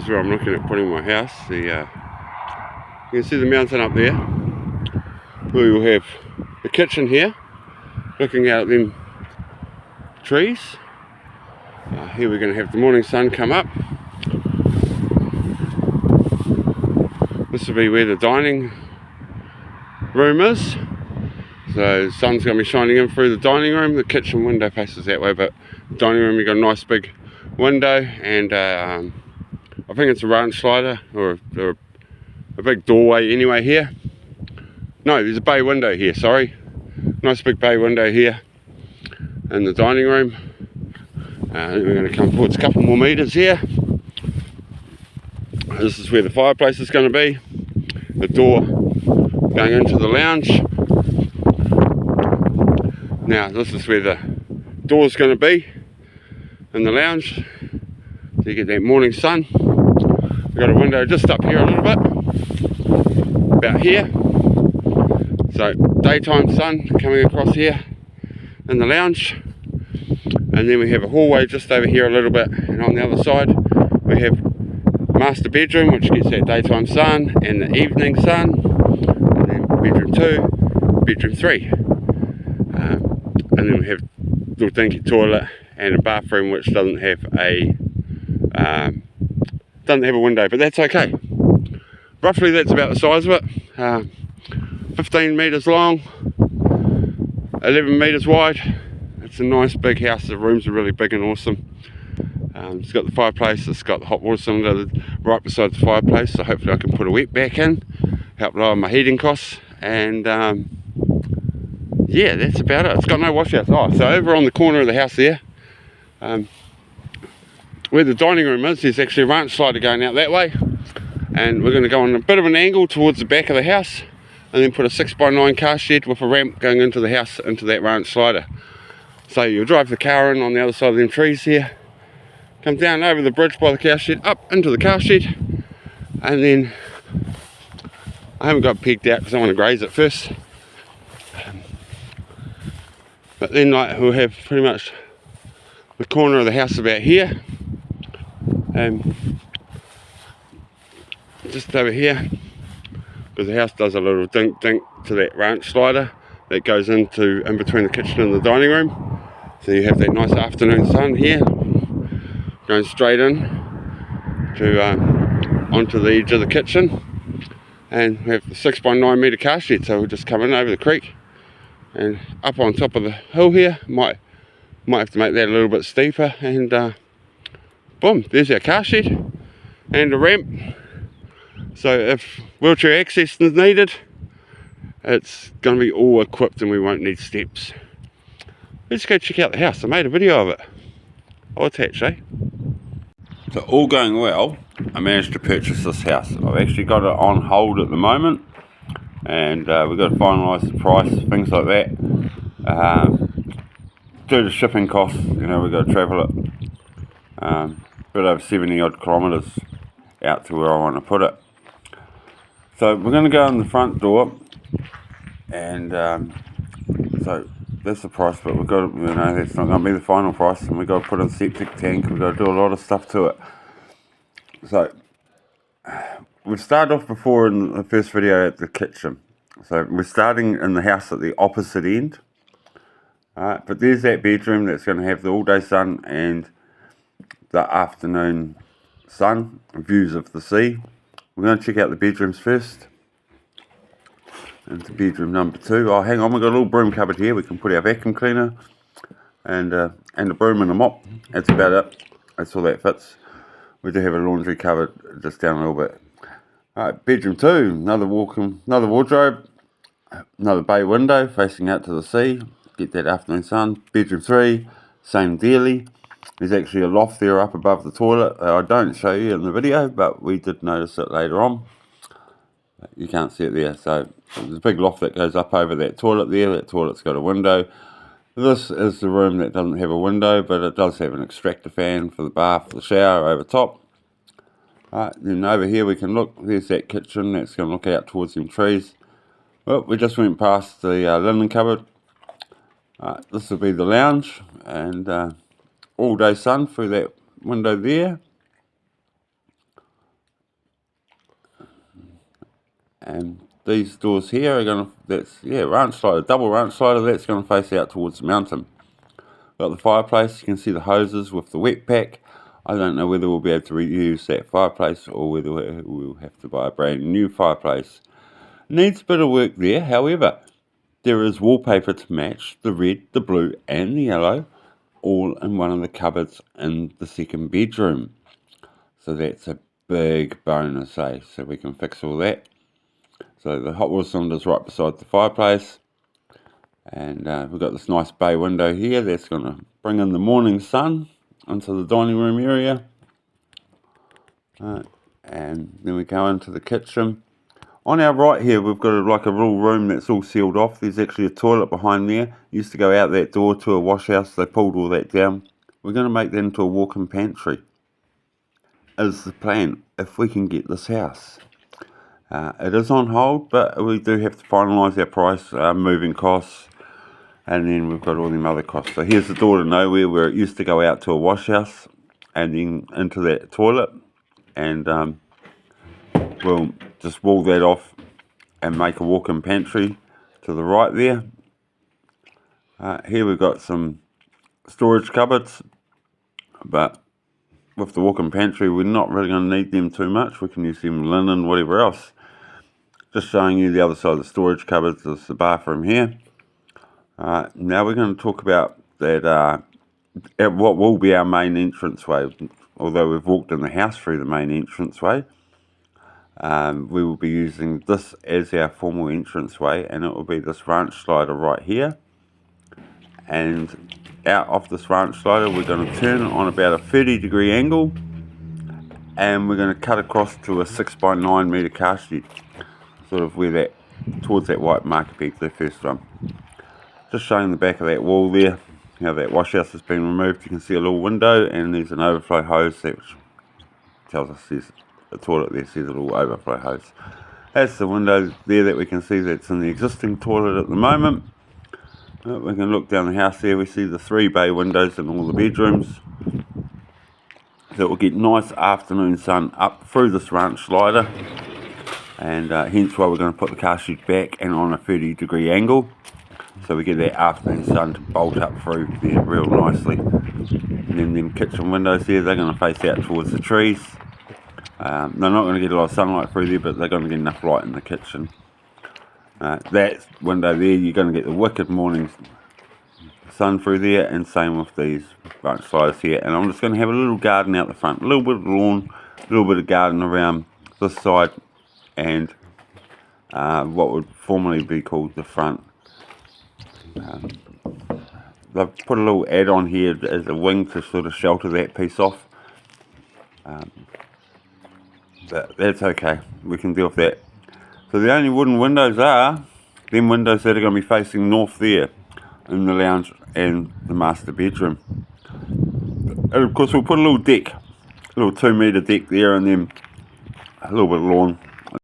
is where I'm looking at putting my house. You can see the mountain up there. We will have the kitchen here, looking out at them trees. Here we're going to have the morning sun come up. This will be where the dining room is. So the sun's going to be shining in through the dining room. The kitchen window faces that way, but the dining room, you've got a nice big window, and I think it's a ranch slider or a big doorway anyway here. No, there's a bay window here, sorry. Nice big bay window here in the dining room. Then we're going to come forward a couple more metres here. This is where the fireplace is going to be. The door going into the lounge. Now this is where the door's going to be in the lounge. So you get that morning sun. We've got a window just up here a little bit. About here. So daytime sun coming across here in the lounge. And then we have a hallway just over here a little bit, and on the other side we have master bedroom, which gets that daytime sun and the evening sun, and then bedroom 2, bedroom 3, and then we have a little dinky toilet and a bathroom which doesn't have a window, but that's okay. Roughly that's about the size of it. 15 metres long, 11 metres wide. It's a nice big house. The rooms are really big and awesome. It's got the fireplace, it's got the hot water cylinder right beside the fireplace, so hopefully I can put a wet back in, help lower my heating costs, and yeah, that's about it. It's got no washouts. So over on the corner of the house there, where the dining room is, there's actually a ranch slider going out that way, and we're going to go on a bit of an angle towards the back of the house, and then put a 6x9 car shed with a ramp going into the house, into that ranch slider. So you'll drive the car in on the other side of them trees here, come down over the bridge by the cow shed, up into the car shed, and then I haven't got pegged out because I want to graze it first. But then we'll have pretty much the corner of the house about here, and just over here, because the house does a little dink to that ranch slider that goes in between the kitchen and the dining room. So you have that nice afternoon sun here, going straight in to onto the edge of the kitchen, and we have the 6x9 metre car shed. So we'll just come in over the creek and up on top of the hill here. Might have to make that a little bit steeper, and boom, there's our car shed and a ramp. So if wheelchair access is needed, it's going to be all equipped and we won't need steps. Let's go check out the house. I made a video of it. I'll attach, eh? So all going well, I managed to purchase this house. I've actually got it on hold at the moment, and we've got to finalise the price, things like that. Due to shipping costs, we've got to travel it a bit over 70 odd kilometres out to where I want to put it. So we're going to go in the front door, and so that's the price, but we've got to, that's not going to be the final price, and we've got to put in a septic tank, we've got to do a lot of stuff to it. So we started off before in the first video at the kitchen. So we're starting in the house at the opposite end. But there's that bedroom that's going to have the all day sun and the afternoon sun, views of the sea. We're going to check out the bedrooms first. Into bedroom number 2. Oh, hang on, we've got a little broom cupboard here. We can put our vacuum cleaner and a broom and a mop. That's about it. That's all that fits. We do have a laundry cupboard just down a little bit. Alright, bedroom 2. Another wardrobe. Another bay window facing out to the sea. Get that afternoon sun. Bedroom 3. Same dearly. There's actually a loft there up above the toilet. I don't show you in the video, but we did notice it later on. You can't see it there, so there's a big loft that goes up over that toilet there. That toilet's got a window. This is the room that doesn't have a window, but it does have an extractor fan for the bath, the shower over top. Then over here we can look, there's that kitchen that's going to look out towards them trees. Well, we just went past the linen cupboard. This will be the lounge, and all day sun through that window there. And these doors here are going to, ranch slider, double ranch slider, that's going to face out towards the mountain. Got the fireplace, you can see the hoses with the wet pack. I don't know whether we'll be able to reuse that fireplace or whether we'll have to buy a brand new fireplace. Needs a bit of work there, however, there is wallpaper to match the red, the blue and the yellow, all in one of the cupboards in the second bedroom. So that's a big bonus, eh? So we can fix all that. So the hot water cylinder's right beside the fireplace. And we've got this nice bay window here that's going to bring in the morning sun into the dining room area. And then we go into the kitchen. On our right here, we've got like a little room that's all sealed off. There's actually a toilet behind there. Used to go out that door to a wash house. They pulled all that down. We're going to make that into a walk-in pantry. Is the plan if we can get this house. It is on hold, but we do have to finalise our price, moving costs, and then we've got all them other costs. So here's the door to nowhere where it used to go out to a wash house and then into that toilet, and we'll just wall that off and make a walk-in pantry to the right there. Here we've got some storage cupboards, but with the walk-in pantry we're not really going to need them too much. We can use them linen, whatever else. Just showing you the other side of the storage cupboards. There's the bathroom here. Now we're going to talk about that what will be our main entranceway. Although we've walked in the house through the main entranceway, we will be using this as our formal entranceway, and it will be this ranch slider right here. And out off this ranch slider we're going to turn on about a 30-degree angle, and we're going to cut across to a 6x9 metre car shed, sort of where that, towards that white marker peg, the first one. Just showing the back of that wall there, how that wash house has been removed. You can see a little window, and there's an overflow hose that tells us there's a toilet there, says a little overflow hose. That's the window there that we can see that's in the existing toilet at the moment. We can look down the house there, we see the 3 bay windows in all the bedrooms. So we'll get nice afternoon sun up through this ranch slider, and hence why we're going to put the car shed back and on a 30-degree angle, so we get that afternoon sun to bolt up through there real nicely. And then them kitchen windows there, they're going to face out towards the trees. They're not going to get a lot of sunlight through there, but they're going to get enough light in the kitchen. That window there, you're going to get the wicked morning sun through there, and same with these branch sliders here. And I'm just going to have a little garden out the front, a little bit of lawn, a little bit of garden around this side, and what would formerly be called the front. They've put a little add-on here as a wing to sort of shelter that piece off. But that's okay, we can deal with that. So the only wooden windows are them windows that are going to be facing north there in the lounge and the master bedroom. And of course we'll put a little deck, a little 2 metre deck there, and then a little bit of lawn